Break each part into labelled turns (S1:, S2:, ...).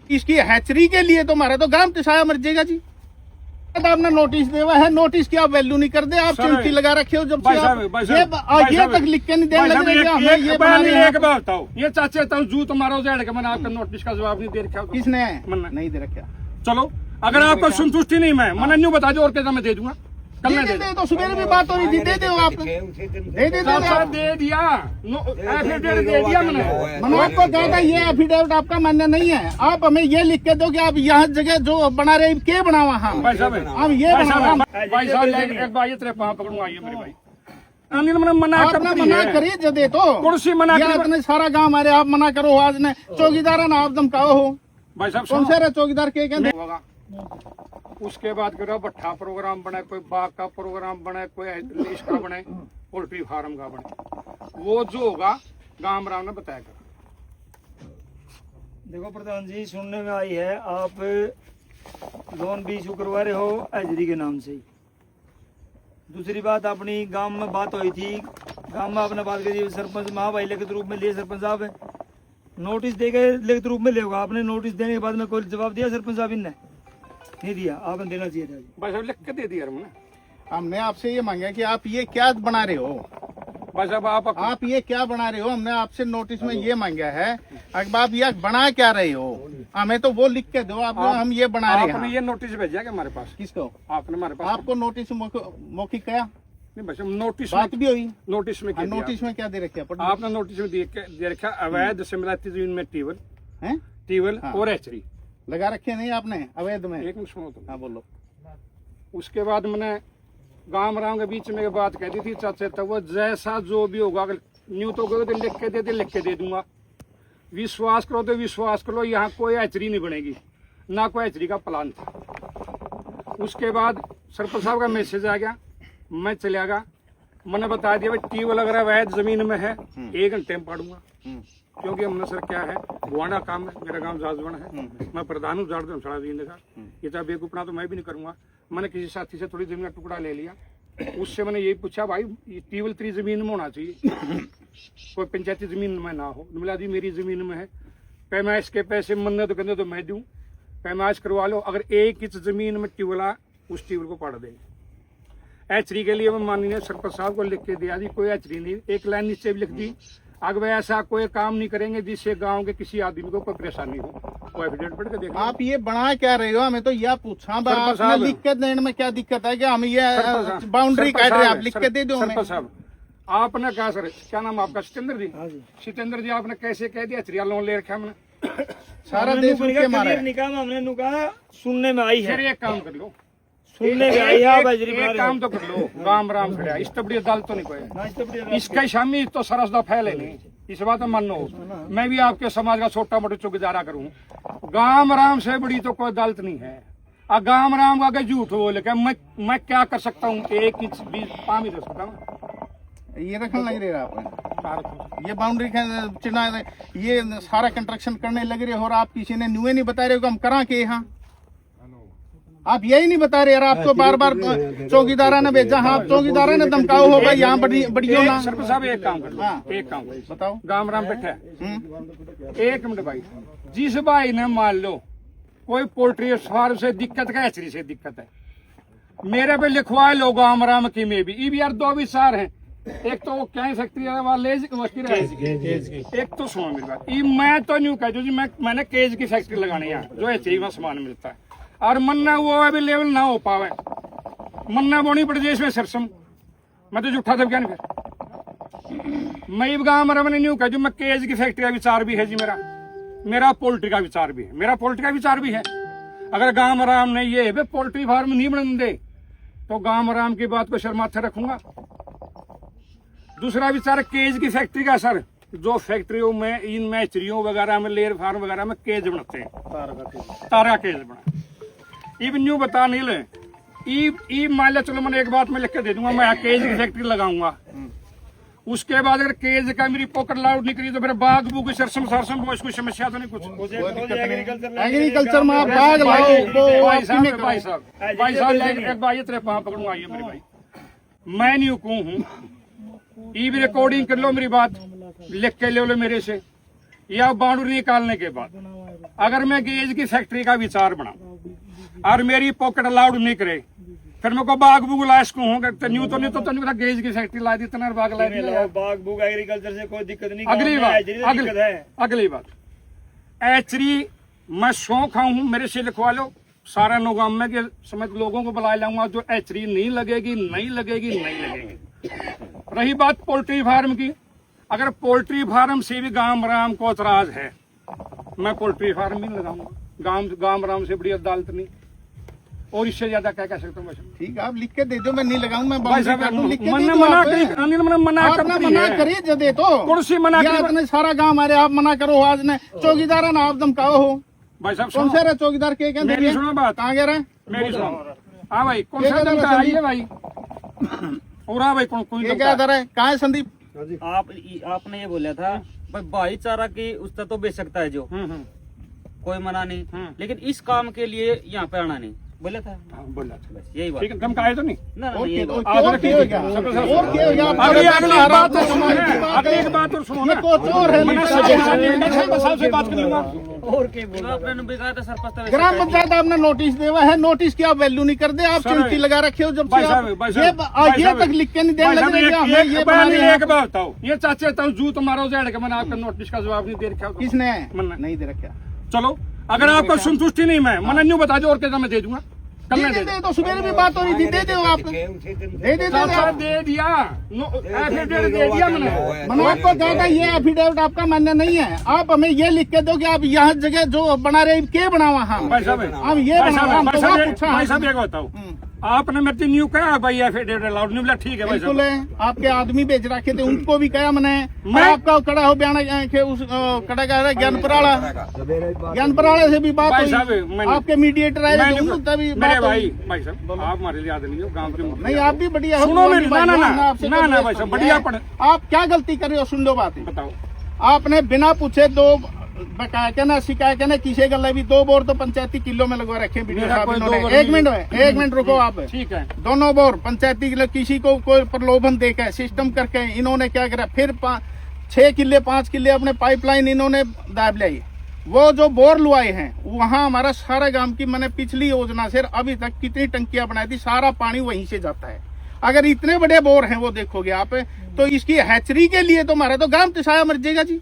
S1: इसकी हैचरी के लिए तो हमारा तो गांव तिसाया मर जाएगा जी। आपने नोटिस देवा है, नोटिस की आप वैल्यू नहीं कर दे, आप चिमटी लगा रखे हो जब से आप ये तक लिख के नहीं देने लगे ये
S2: चाचे जू तुम्हारा मैंने आपका नोटिस का जवाब नहीं दे रखा।
S1: किसने नहीं दे रखा?
S2: चलो अगर आपको संतुष्टि नहीं मैंने न्यू बता दो और क्या मैं दे दूंगा।
S1: कल दे दे तो सुबह भी बात हो रही थी, दे दो आप दे
S2: दिया एफिडेविट दे दिया मैंने
S1: आपको कहा था ये एफिडेविट आपका मान्य नहीं है, आप हमें ये लिख के दो कि आप यहाँ जगह जो बना रहे क्या बना वहाँ
S2: भाई साहब
S1: हम ये
S2: भाई साहब एक बार ये तेरे पाँव पकड़ूंगा आइए मेरे भाई
S1: मना करिए जदे तो
S2: कुर्सी मना
S1: कर सारा गाँव हमारे आप मना करो आज ने चौकीदार ना आप धमकाओ हो
S2: भाई साहब
S1: कौन से चौकीदार के कहते।
S2: उसके बाद करो भट्ठा प्रोग्राम बने, कोई बाग का प्रोग्राम बने, कोई इसका बने, पोल्ट्री फार्म का बने, वो जो होगा गांव राम ने बताएगा।
S3: देखो प्रधान जी सुनने में आई है आप लोन भी इशू करवा रहे हो हाजिरी के नाम से। दूसरी बात अपनी गांव में बात हुई थी, गांव में आपने बात करी सरपंच महाभाई लिखित रूप में लिए, सरपंच साहब नोटिस देके लिखित रूप में लेगा। आपने नोटिस देने के बाद में कोई जवाब दिया सरपंच साहब ने? नहीं दिया, आपने देना चाहिए था।
S2: भाई साहब लिख के दे दिया
S1: हमने आपसे ये मांगा कि आप ये क्या बना रहे हो,
S2: भाई साहब
S1: आप ये क्या बना रहे हो। हमने आपसे नोटिस में ये मांगा है अब आप ये बना क्या रहे हो, हमें तो वो लिख के दो आप हम ये बना रहे हैं।
S2: आपने ये नोटिस भेजा क्या हमारे पास?
S1: किसको?
S2: आपने हमारे पास।
S1: आपको नोटिस मौखिक क्या
S2: नहीं बस नोटिस
S1: बात भी हुई।
S2: नोटिस में क्या
S1: नोटिस में क्या दे रखे
S2: आपने? नोटिस में दे रखा अवैध सिमलाती जमीन में टीवल और हैचरी
S1: लगा रखे नहीं आपने अवैध में।
S2: एक मिनट सुनो तो।
S1: हाँ बोलो।
S2: उसके बाद मैंने गांव राम के बीच में बात कह दी थी चाचे तब वो जैसा जो भी होगा अगर न्यू तो गए लिख के दे दूंगा। विश्वास करो तो विश्वास करो, यहाँ कोई हैचरी नहीं बनेगी, ना कोई हैचरी का प्लान था। उसके बाद सरपंच साहब का मैसेज आ गया, मैं चला गया, मैंने बता दिया भाई टीवल अगर अवैध जमीन में है 1 घंटे में पाड़ूंगा, क्योंकि हमने सर क्या है गुआना काम है, मेरा गांव जाजवन है, मैं प्रधान हूँ जाड़ सड़ा जीने का, ये तो बेवकूफना तो मैं भी नहीं करूंगा। मैंने किसी साथी से थोड़ी जमीन का टुकड़ा ले लिया, उससे मैंने यही पूछा भाई टीवल 3 जमीन में होना चाहिए, कोई पंचायती जमीन में ना हो। मिला दी मेरी जमीन में है, पैमाइश के पैसे मन्ने तो कहते तो मैं दूं, पैमाइश करवा लो। अगर 1 इंच जमीन में ट्यूबला उस ट्यूबल को पड़ देंगे। हैचरी के लिए मैं माननीय सरपंच साहब को लिख के दिया जी कोई हैचरी नहीं, 1 लाइन नीचे भी लिख दी अगर ऐसा कोई काम नहीं करेंगे जिससे गांव के किसी आदमी को कोई परेशानी हो, वो एफिडेविट पढ़ के देखो।
S1: आप ये बना क्या रहे हो, हमें तो यह पूछा आपने लिख के देने में क्या दिक्कत है कि हम ये बाउंड्री काट रहे हैं, आप लिख के दे दो।
S2: सरपंच साहब आपने कहा सर क्या नाम आपका? सतेंद्र जी। सतेंद्र जी आपने कैसे कह दिया चिड़िया लोन ले रखा हमने
S1: सारा देश
S3: हमने कहा सुनने में आई है।
S2: फिर एक काम कर लो,
S3: सुनने में आई है
S2: एक काम तो कर लो, राम राम खड़ा इस तबड़ी दाल तो नहीं कोई इसका शामी तो सरसदा फैले नहीं, इस बात में मानो। मैं भी आपके समाज का छोटा मोटा चौकीदारा करूं, गांव राम से बड़ी तो कोई दलत नहीं है। और गांव राम का झूठ बोले क्या मैं क्या कर सकता हूँ? 1 इंच भी पाम ही रख सकता हूँ।
S1: ये रखना नहीं रह रहा आपने, ये बाउंड्री चिन्ह ये सारा कंस्ट्रक्शन करने लग रहे हो और आप किसी ने न्यूए नहीं बता रहे हो कि हम करा के यहाँ, आप यही नहीं बता रहे यार। आपको बार बार चौकीदारा ने भेजा, हाँ चौकीदारा ने धमकाओ हो भाई यहाँ बड़ी ना।
S2: सरपंच साहब एक काम कर लो, एक काम
S1: बताओ।
S2: गांव राम बैठा है 1 मिनट भाई, जिस भाई ने मान लो कोई पोल्ट्री फार्म से दिक्कत है, हैचरी से दिक्कत है, मेरे पे लिखवाए लो गांव राम की में भी यार 2 विचार है। एक तो वो क्या फैक्ट्री वाले एक तो सुनो मेरी बात, मैं तो नहीं कहता जी मैंने केज की फैक्ट्री लगानी है जो हैचरी में सामान मिलता है, और मन्ना वो अवेलेबल ना हो पावे, मन्ना बोनी पड़ जाए इसमें सरसम, मैं तो झूठा था क्या नहीं। फिर मैं गाँव में नहीं कह जो मैं केज की फैक्ट्री का विचार भी है जी, मेरा पोल्ट्री का विचार भी है, मेरा पोल्ट्री का विचार भी है। अगर गांव राम ने ये पोल्ट्री फार्म नहीं बनने दे तो गांव राम की बात को शर्माथे रखूंगा। दूसरा विचार केज की फैक्ट्री का सर, जो फैक्ट्रियों में इन मैचरियों वगैरह में लेयर फार्म वगैरह में केज बनाते हैं, तारा केज बना इब न्यू बता नहीं ले मान लिया चलो मैंने एक बात मैं लिख के दे दूंगा, मैं केज की फैक्ट्री लगाऊंगा। उसके बाद अगर केज का मेरी पॉकेट लाउड नहीं करी तो फिर बाग बूग सरसम सरसम कोई समस्या तो नहीं कुछ।
S1: एग्रीकल्चर में आप बाग लाओ
S2: भाई साहब एक बार ये तेरे पाँव पकड़ूंगा, आइए मेरे भाई। मैं नहीं हुकूम हूँ, ये भी रिकॉर्डिंग कर लो मेरी बात, लिख के ले लो मेरे से, या बाउंड्री निकालने के बाद अगर मैं गेज की फैक्ट्री का विचार बनाऊं और मेरी पॉकेट अलाउड नहीं करे, फिर मेरे को बाग बुग लाश को होगा तो न्यू तो नहीं तो तनु गेज की फैक्ट्री ला दी, तना बाग ला दी।
S3: बाग बुग एग्रीकल्चर से कोई दिक्कत नहीं।
S2: अगली बात एचरी मैं शौक हूँ, मेरे से लिखवा लो सारा नौगाम में के समझ लोगों को बुला लाऊंगा, जो एचरी नहीं लगेगी नहीं लगेगी नहीं लगेगी। रही बात पोल्ट्री फार्म की, अगर पोल्ट्री फार्म से भी गांव राम को एतराज है, मैं पोल्ट्री फार्म भी नहीं लगाऊंगा। गांव राम से बड़ी अदालत नहीं, और इससे ज्यादा क्या कह सकता हूँ।
S1: ठीक है, आप लिख के दे दो, मैं नहीं लगाऊंगा, मैं
S2: भाई साहब
S1: मना करिए जो दे तो
S2: कुर्सी मना
S1: कर सारा गांव हमारे आप मना करो, आज ने चौकीदार ना आप धमकाओ हो।
S2: भाई साहब
S1: कौन से चौकीदार के
S2: मेरी सुनो बात,
S1: कहाँ गए रहे
S2: मेरी सुनो। हाँ भाई कौन सा धमका है भाई, और हाँ भाई कोई
S1: क्या कर रहा है, कहाँ है संदीप?
S4: आपने ये बोला था भाईचारा की उस तो बेच सकता है जो कोई मना नहीं, लेकिन इस काम के लिए यहाँ पे आना नहीं बोला था।
S2: बोला था बस
S4: यही बात।
S2: ठीक है, धमकाए तो नहीं
S4: ना
S1: और
S4: ये
S1: क्या
S4: बात।
S1: और क्या होगा?
S2: अगली बात और सुनो ना,
S1: चोर है
S2: साहब से बात कर लूंगा।
S4: और क्या बोला आपने बिगाड़ा था सरपंच
S1: ग्राम पंचायत आपने नोटिस देवा है, नोटिस की आप वैल्यू नहीं कर दे, आप चिमटी लगा रखे हो। जब से ये तक लिख के नहीं देने लग रहे हमें ये
S2: एक बात बताओ, ये चाचे जू तुम्हारा उजाड़ के मैंने आपका नोटिस का जवाब नहीं दे रखा।
S1: किसने नहीं दे रखा?
S2: चलो अगर आपको संतुष्टि नहीं, मैं मैंने न्यू बता दो और क्या मैं दे दूंगा, कल मैं
S1: दे तो सुबह भी बात हो रही थी, दे दो आप, दे दिया
S2: एफिडेविट दे दिया मैंने।
S1: आपको कहता ये एफिडेविट आपका मान्य नहीं है, आप हमें ये लिख के दो कि आप यहाँ जगह जो बना रहे के बनावा। हम
S2: भाई साहब एक बताओ, आपने मेरे से न्यू कहा भाई एफिडेविट अलाउड नहीं, बोला ठीक है भाई
S1: बिल्कुल है। आपके आदमी बेच रखे थे, उनको भी कहा मैंने, आपका कड़ा हो बयान के उस कड़ा का ज्ञानपराड़ा से भी बात हुई, आपके मीडिएटर आए तभी
S2: भाई साहब आप हमारे लिए आदमी हो गाँव के।
S1: नहीं आप भी बढ़िया हो,
S2: सुनो मेरी ना भाई साहब बढ़िया पढ़े।
S1: आप क्या गलती कर रहे हो, सुन लो बात
S2: बताओ।
S1: आपने बिना पूछे दो शिकायत है ना किसी गल भी 2 बोर तो पंचायती किलो में लगवा रखे वीडियो साहब इन्होंने। एक मिनट रुको आप, ठीक है, दोनों बोर पंचायती किलो किसी को कोई प्रलोभन देकर सिस्टम करके इन्होंने क्या करा, फिर 6 किले 5 किले अपने पाइपलाइन इन्होंने दाब लाई। वो जो बोर लुआए हैं वहाँ हमारा सारा गांव की मैंने पिछली योजना से अभी तक कितनी टंकियां बनाई थी, सारा पानी वहीं से जाता है। अगर इतने बड़े बोर हैं वो देखोगे आप, तो इसकी हैचरी के लिए तो हमारा तो गांव तिसाया मर जाएगा जी,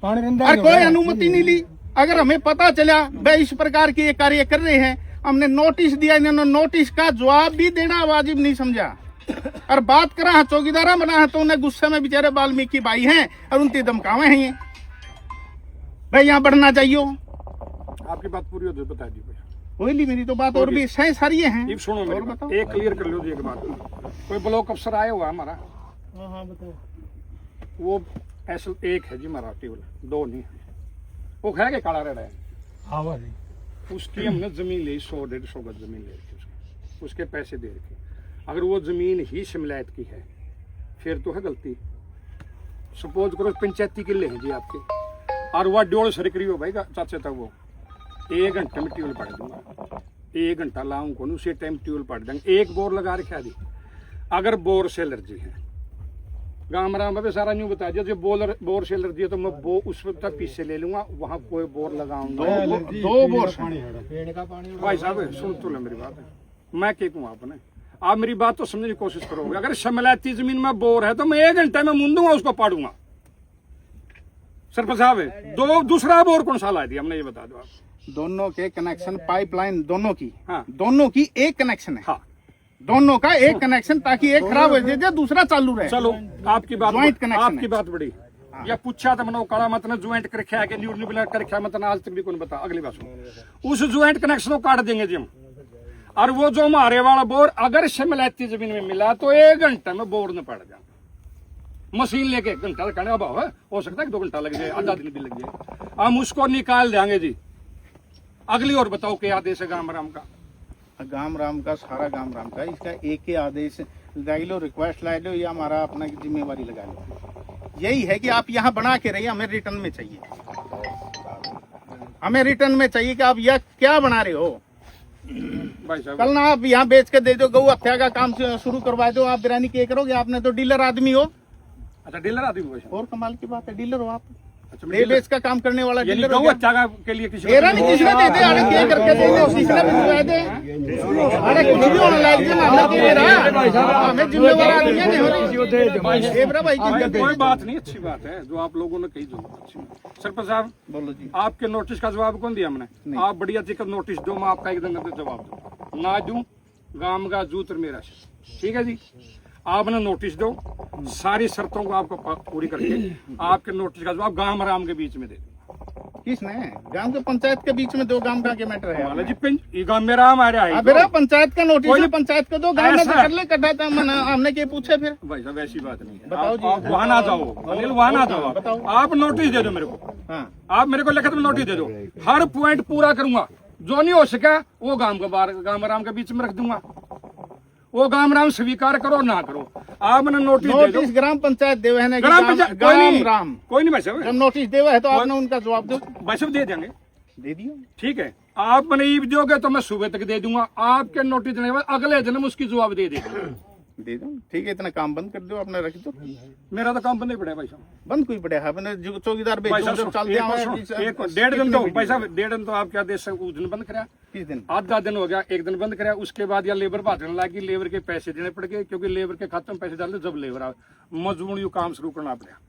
S1: और कोई अनुमति नहीं ली। अगर हमें पता चला भाई इस प्रकार के ये कार्य कर रहे हैं, हमने नोटिस दिया, इन्होंने नोटिस का जवाब भी देना वाजिब नहीं समझा और बात करा है चौकीदारा बना है, तो उन्हें गुस्से में बेचारे वाल्मीकि भाई हैं और उनकी धमकावे हैं भाई यहाँ बढ़ना चाहिए।
S2: आपकी बात पूरी हो तो बता दी
S1: वही मेरी तो बात और भी सही सारी हैं।
S2: सुनो मेरी बात, एक क्लियर कर लो एक बात, कोई ब्लॉक अफसर आया हुआ हमारा,
S1: हाँ बताओ,
S2: वो ऐसा एक है जी हमारा टेबल, 2 नहीं है, वो है कि काला रेड़ा है, उसकी हमने जमीन ली 100-150 गज जमीन ले रखी, उसके पैसे दे रखे। अगर वो जमीन ही शिमलायत की है फिर तो है गलती। सपोज करो पंचायती किले हैं जी आपके, और वह 1.5 सरकरी हो भाई चाचा तक वो 1 घंटे में ट्यूबवेल पड़ दूंगा, 1 घंटा लाऊं कौन उसी टाइम ट्यूबवेल पड़ देंगे। 1 बोर लगा रखा दी, अगर बोर से एलर्जी है गाँव में सारा न्यू बता दिया, जो बोर से एलर्जी है तो मैं उस वक्त तक पीछे ले लूंगा, वहाँ कोई बोर लगाऊंगा।
S1: 2 बोर
S2: भाई साहब सुन तो ले मेरी बात, मैं क्या कहूँ आपने, आप मेरी बात तो समझने की कोशिश करोगे। अगर शमलाती जमीन में बोर है तो मैं 1 घंटे में मुंदूंगा उसको पाड़ूंगा। सरपंच साहब दूसरा बोर कौन सा ला दिया हमने, ये बता दो आप।
S1: दोनों के कनेक्शन पाइपलाइन दोनों की,
S2: हाँ
S1: दोनों की एक कनेक्शन है,
S2: हाँ
S1: दोनों का एक कनेक्शन, ताकि एक खराब हो जाए दूसरा चालू रहे।
S2: चलो आपकी बात
S1: ज्वाइंट कनेक्शन,
S2: आपकी बात बड़ी या पूछा था मैंने काला मत ज्वाइंट कर रखा है कि न्यूट्रल बिल कर रखा है, मतलब आज तक भी कौन बता। अगली बात सुनो, उस ज्वाइंट कनेक्शन को काट देंगे जी हम, और वो जो हमारे वाला बोर अगर शिमलाती जमीन में मिला तो 1 घंटे में बोर न पड़ जाए। मशीन लेके घंटा लगाने का भाव है, हो सकता है 2 घंटा लग जाए, आधा दिन भी लग जाए, हम उसको निकाल देंगे जी। अगली और बताओ क्या आदेश है गांव राम का?
S1: गांव राम का सारा गांव राम का, इसका एक ही आदेश ला लो, रिक्वेस्ट ला लो, या हमारा अपना जिम्मेवारी लगा लो। यही है कि आप यहाँ बना के रहिए, हमें रिटर्न में चाहिए, हमें रिटर्न में चाहिए कि आप यह क्या बना रहे हो।
S2: भाई साहब
S1: कल ना आप यहाँ बेच के दे दो, गौ हत्या का काम शुरू करवा दो, आप बिरानी क्या करोगे? आपने तो डीलर आदमी हो।
S2: अच्छा डीलर आदमी हो भाई साहब।
S1: और कमाल की बात है, डीलर हो आप।
S2: अच्छा
S1: ये बेच का काम करने वाला
S2: यानी
S1: डीलर
S2: गौ
S1: हो गया।
S2: हत्या के लिए किसी
S1: मेरा नहीं, किसने दे दे, अरे क्या करके दे दे, किसने भी दिलवा दे। अरे कुछ भी होने लायक नहीं, हमने क्यों दे रहा, हमें जिम्मेवार आदमी है नहीं हो रही। एबरा भाई की
S2: कोई बात नहीं, अच्छी बात है जो आप लोगों ने कही जो अच्छी बात। सरपंच साहब
S1: बोलो जी।
S2: आपके नोटिस का जवाब कौन दिया हमने? आप बढ़िया जी का नोटिस दो, मैं आपका एक दिन अंदर जवाब दूं, ना दूं गांव का जूतर मेरा। ठीक है जी, आपने नोटिस दो, सारी शर्तों को आपको पूरी करके आपके नोटिस का जवाब गांव राम के बीच में दे दो।
S1: किसने? गांव के पंचायत के बीच में दो गांव का क्या मैटर है?
S2: माला जी ये गांव मेरा हमारा है।
S1: मेरा पंचायत का नोटिस
S2: कोई-
S1: है, पंचायत को दो, गांव में तो
S2: ऐसा-
S1: कर ले कटा था, हमने क्या पूछे फिर?
S2: भाई साहब ऐसी बात नहीं है,
S1: बताओ जी।
S2: आप वहाँ ना जाओ अनिल, वहाँ ना जाओ,
S1: बताओ।
S2: आप नोटिस दे दो मेरे को,
S1: हाँ,
S2: आप मेरे को लिखित में नोटिस दे दो, हर पॉइंट पूरा करूंगा, जो नहीं हो सका वो गांव के बाहर गांव राम के बीच में रख दूंगा, वो गांव राम स्वीकार करो ना करो, आपने नोटिस दे दो।
S1: नोटिस ग्राम पंचायत देवे है ना,
S2: ग्राम पंचायत कोई नहीं,
S1: राम
S2: कोई नहीं भाई साहब,
S1: जब नोटिस देवा है तो आपने उनका जवाब दो,
S2: भाई साहब दे देंगे,
S1: दे दियो।
S2: ठीक है। आप मैंने ईब दोगे तो मैं सुबह तक दे दूंगा, आपके नोटिस देने के बाद अगले दिन उसकी जवाब दे देगा।
S1: दे दो, ठीक है, इतना काम बंद कर दो, अपने रख दो।
S2: मेरा तो काम बंद नहीं पड़ा है भाई साहब।
S1: बंद कोई पड़े है, अपने चौकीदार
S2: भाई
S1: बेचो
S2: साहब
S1: जब चल
S2: एक
S1: दिया
S2: बार सुनो, एक डेढ़ दिन तो भाई साहब, डेढ़ दिन तो आप क्या देश से उस दिन बंद कराया,
S1: किस दिन?
S2: आधा दिन हो गया, एक दिन बंद कराया, उसके बाद या लेबर भागने लगी, लेबर के पैसे देने पड़ गए, क्योंकि लेबर के खाते में पैसे डालते जब लेबर आए, मजबूर यू काम शुरू करना पड़ा।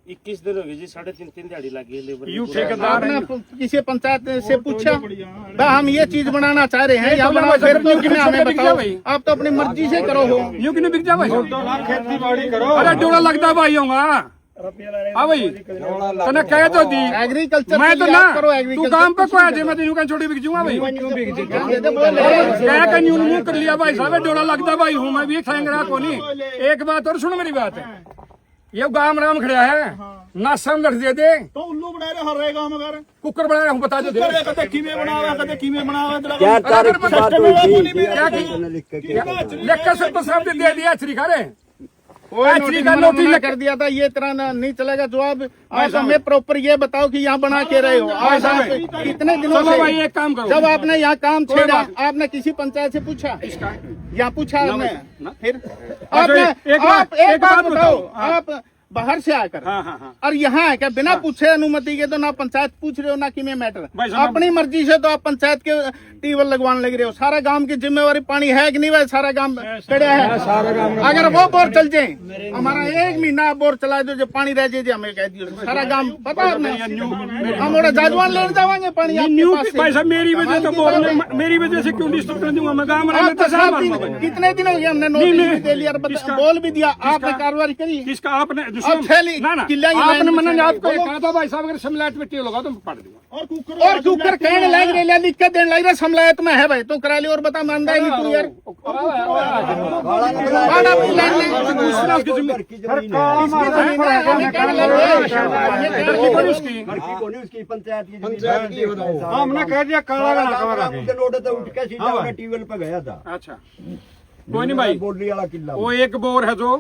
S5: 21 दिन हो गए जी, 3.5 दिहाड़ी लगी है लेबर
S2: यू ठेकेदार
S1: आपने किसी पंचायत से पूछा भाई हम ये चीज बनाना चाह रहे हैं, यहाँ
S2: तो
S1: बना,
S2: मैं
S1: फिर
S2: भाई
S1: क्यों हमें
S2: बिक
S1: बताओ,
S2: जा भाई।
S1: आप तो अपनी मर्जी से करो हो।
S2: यूं क्यों नहीं बिक जा भाई?
S3: खेती बाड़ी करो,
S2: अरे डोरा लगता भाई होगा, हाँ भाई तने कह तो दी,
S1: एग्रीकल्चर
S2: मैं तो ना
S1: करो,
S2: तू
S1: एग्रीकल्चर
S2: काम पे कोई आज मैं तो यूं कहीं छोड़ी बिक जाऊंगा भाई, कह के यूं मुंह कर लिया भाई साहब, डोरा लगता भाई हूँ मैं भी, खाएंगे रहा कोनी। एक बात और सुनो मेरी बात, ये गांव राम खड़ा है ना, समझ दे दे
S6: तो उल्लू बना रहे हर रहेगा हम अगर
S2: कुकर बना रहा हूँ, बता दे
S6: कदे कीमे बनावे कदे कीमे बनावे
S2: क्या तारीख की बात हुई थी, लिख के सब तो साहब ने दे दिया श्री खारे,
S1: कोई
S2: नोटिस का
S1: नोटिस
S2: नोटिस
S1: कर दिया था, ये तरह नहीं चलेगा। जवाब आज हमें प्रॉपर ये बताओ कि यहाँ बना के रहे हो, आज आप कितने दिनों
S2: चलो भाई
S1: से
S2: एक काम करो,
S1: जब आपने यहाँ काम
S2: कोई
S1: छेड़ा,
S2: बात
S1: आपने किसी पंचायत से पूछा?
S2: इसका
S1: यहाँ पूछा आपने?
S2: ना।
S1: फिर
S2: अच्छा,
S1: आपने
S2: एक
S1: आप
S2: बात-
S1: एक
S2: एक
S1: बात
S2: बात
S1: बताओ,
S2: बताओ,
S1: आप बाहर से आकर
S2: हाँ हाँ हाँ
S1: और यहाँ है क्या बिना पूछे अनुमति के, तो ना पंचायत पूछ रहे हो ना कि मैं मैटर,
S2: भाई साहब,
S1: अपनी मर्जी से तो आप पंचायत के टीवल लगवाने लग रहे हो। सारा गांव की जिम्मेवारी, पानी है कि नहीं भाई, सारा गांव कड़ा है, अगर वो बोर चल जाए, हमारा 1 महीना बोर चला दो, जब पानी रह जाए हमें कह दियो, सारा गांव पता है आपने, हम और जाजवान ले जावांगे पानी आपके
S2: न्यू
S1: पास से।
S2: भाई साहब मेरी वजह
S1: कमाल
S2: तो
S1: की
S2: बोल
S1: बात है।
S2: रहे, मेरी वजह से क्यों डिस्टर्ब कर दूंगा मैं, गांव में
S1: आप
S2: रहने
S1: तो
S2: तो
S1: साहब
S2: साहब
S1: कितने दिन हो गए, हमने नोटिस
S2: नहीं,
S1: भी दे लिया,
S2: किसका-
S1: बोल भी दिया, आपने
S2: किसका-
S1: कार्रवाई करी?
S2: किसका आपने
S1: अब थैली
S2: ना ना
S1: किला ही
S2: आपने
S1: लाइन
S2: मैंने
S1: में
S2: आपको
S1: बोलो।
S2: कहा था भाई साहब अगर समलाट में टेल होगा तो मैं पढ़ दूंगा,
S6: और कुकर
S1: और कुकर कहने लग रहे, लिख के देने लग रहा, समलायत में है भाई, तू करा ले और बता, मानदा ही नहीं तू यार, बाड़ा अपनी लाइन ले।
S2: दूसरा उसकी जिम्मे
S1: इसकी जमीन है, हमें कहने लग रहे हैं, ये
S2: लड़की
S1: कहने
S2: पर
S1: लग
S2: उसकी
S7: उसकी पंचायत की
S3: हमने कह दिया काला
S7: लोड तो उठ के सीधा टीवल पे गया था,
S2: अच्छा कोई नहीं भाई,
S7: बोली वाला किला
S2: वो एक बोर है जो